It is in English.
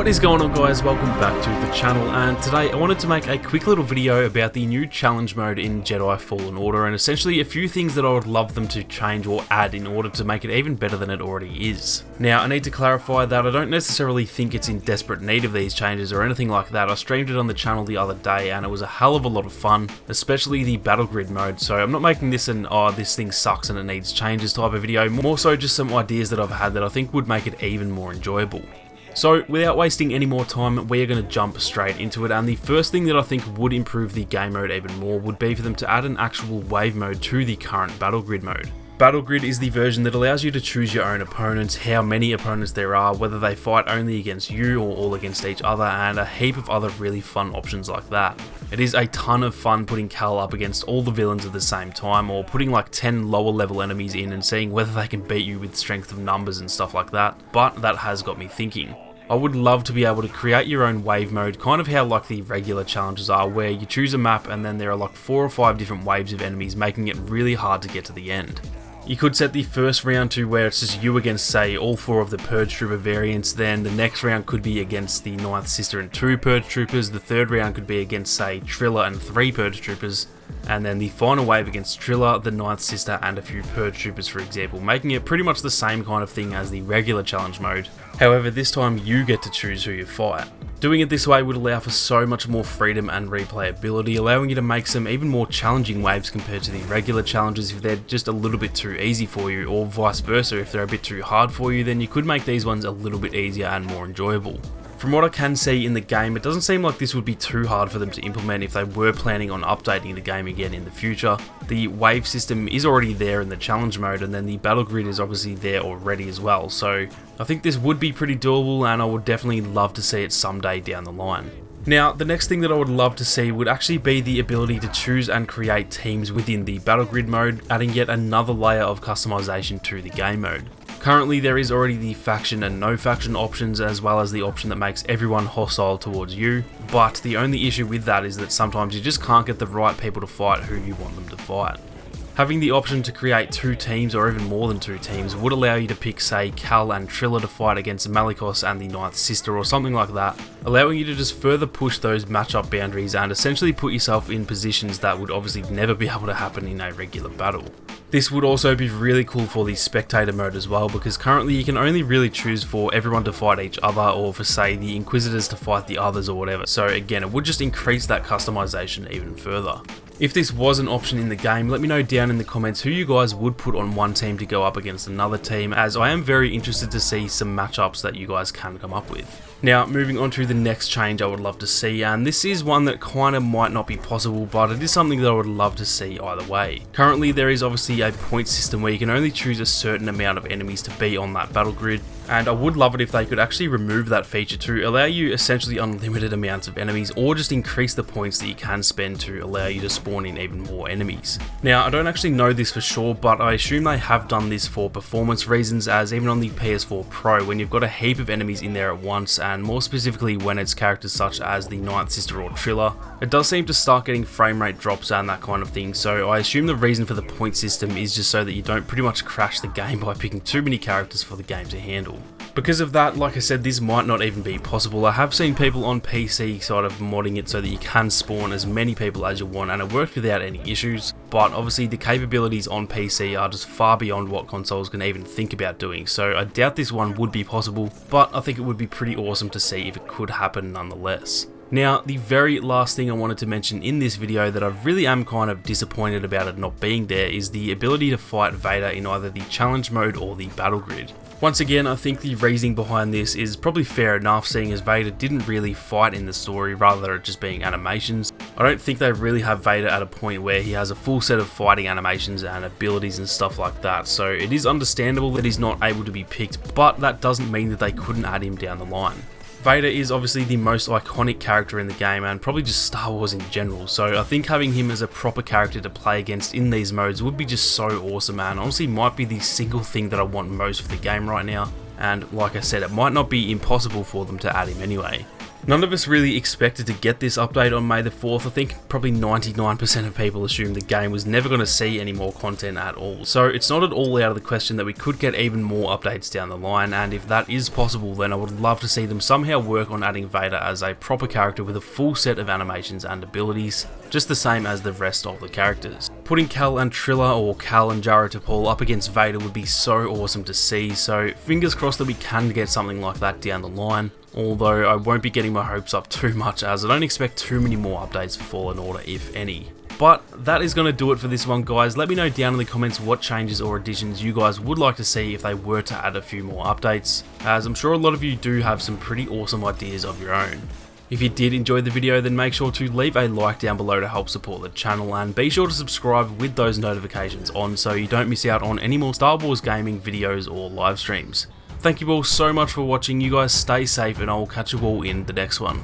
What is going on, guys? Welcome back to the channel, and today I wanted to make a quick little video about the new challenge mode in Jedi Fallen Order and essentially a few things that I would love them to change or add in order to make it even better than it already is. Now, I need to clarify that I don't necessarily think it's in desperate need of these changes or anything like that. I streamed it on the channel the other day and it was a hell of a lot of fun, especially the battle grid mode, so I'm not making this an "oh, this thing sucks and it needs changes" type of video, more so just some ideas that I've had that I think would make it even more enjoyable. So without wasting any more time, we are going to jump straight into it, and the first thing that I think would improve the game mode even more would be for them to add an actual wave mode to the current battle grid mode. Battle grid is the version that allows you to choose your own opponents, how many opponents there are, whether they fight only against you or all against each other, and a heap of other really fun options like that. It is a ton of fun putting Cal up against all the villains at the same time, or putting like 10 lower level enemies in and seeing whether they can beat you with strength of numbers and stuff like that, but that has got me thinking. I would love to be able to create your own wave mode, kind of how like the regular challenges are, where you choose a map and then there are like 4 or 5 different waves of enemies, making it really hard to get to the end. You could set the first round to where it's just you against, say, all 4 of the Purge Trooper variants, then the next round could be against the 9th Sister and 2 Purge Troopers, the third round could be against, say, Trilla and 3 Purge Troopers, and then the final wave against Trilla, the 9th Sister and a few Purge Troopers, for example, making it pretty much the same kind of thing as the regular challenge mode. However, this time you get to choose who you fight. Doing it this way would allow for so much more freedom and replayability, allowing you to make some even more challenging waves compared to the regular challenges if they're just a little bit too easy for you, or vice versa, if they're a bit too hard for you, then you could make these ones a little bit easier and more enjoyable. From what I can see in the game, it doesn't seem like this would be too hard for them to implement if they were planning on updating the game again in the future. The wave system is already there in the challenge mode, and then the battle grid is obviously there already as well, so I think this would be pretty doable and I would definitely love to see it someday down the line. Now, the next thing that I would love to see would actually be the ability to choose and create teams within the battle grid mode, adding yet another layer of customization to the game mode. Currently, there is already the faction and no faction options, as well as the option that makes everyone hostile towards you, but the only issue with that is that sometimes you just can't get the right people to fight who you want them to fight. Having the option to create 2 teams or even more than 2 teams would allow you to pick, say, Cal and Trilla to fight against Malicos and the 9th Sister or something like that, allowing you to just further push those matchup boundaries and essentially put yourself in positions that would obviously never be able to happen in a regular battle. This would also be really cool for the spectator mode as well, because currently you can only really choose for everyone to fight each other or for, say, the Inquisitors to fight the others or whatever, so again, it would just increase that customization even further. If this was an option in the game, let me know down in the comments who you guys would put on one team to go up against another team, as I am very interested to see some matchups that you guys can come up with. Now, moving on to the next change I would love to see, and this is one that kind of might not be possible, but it is something that I would love to see either way. Currently, there is obviously a point system where you can only choose a certain amount of enemies to be on that battle grid, and I would love it if they could actually remove that feature to allow you essentially unlimited amounts of enemies, or just increase the points that you can spend to allow you to spawn in even more enemies. Now, I don't actually know this for sure, but I assume they have done this for performance reasons, as even on the PS4 Pro, when you've got a heap of enemies in there at once, and more specifically when it's characters such as the 9th Sister or Trilla, it does seem to start getting frame rate drops and that kind of thing, so I assume the reason for the point system is just so that you don't pretty much crash the game by picking too many characters for the game to handle. Because of that, like I said, this might not even be possible. I have seen people on PC sort of modding it so that you can spawn as many people as you want, and it worked without any issues, but obviously the capabilities on PC are just far beyond what consoles can even think about doing, so I doubt this one would be possible, but I think it would be pretty awesome to see if it could happen nonetheless. Now, the very last thing I wanted to mention in this video that I really am kind of disappointed about it not being there is the ability to fight Vader in either the challenge mode or the battle grid. Once again, I think the reasoning behind this is probably fair enough, seeing as Vader didn't really fight in the story, rather than it just being animations. I don't think they really have Vader at a point where he has a full set of fighting animations and abilities and stuff like that, so it is understandable that he's not able to be picked, but that doesn't mean that they couldn't add him down the line. Vader is obviously the most iconic character in the game and probably just Star Wars in general, so I think having him as a proper character to play against in these modes would be just so awesome, and honestly might be the single thing that I want most for the game right now, and like I said, it might not be impossible for them to add him anyway. None of us really expected to get this update on May the 4th. I think probably 99% of people assumed the game was never going to see any more content at all. So it's not at all out of the question that we could get even more updates down the line, and if that is possible, then I would love to see them somehow work on adding Vader as a proper character with a full set of animations and abilities, just the same as the rest of the characters. Putting Cal and Trilla or Cal and Jaro to Paul up against Vader would be so awesome to see, so fingers crossed that we can get something like that down the line. Although I won't be getting my hopes up too much, as I don't expect too many more updates for Fallen Order, if any. But that is going to do it for this one, guys. Let me know down in the comments what changes or additions you guys would like to see if they were to add a few more updates, as I'm sure a lot of you do have some pretty awesome ideas of your own. If you did enjoy the video, then make sure to leave a like down below to help support the channel, and be sure to subscribe with those notifications on so you don't miss out on any more Star Wars gaming videos or live streams. Thank you all so much for watching. You guys stay safe, and I will catch you all in the next one.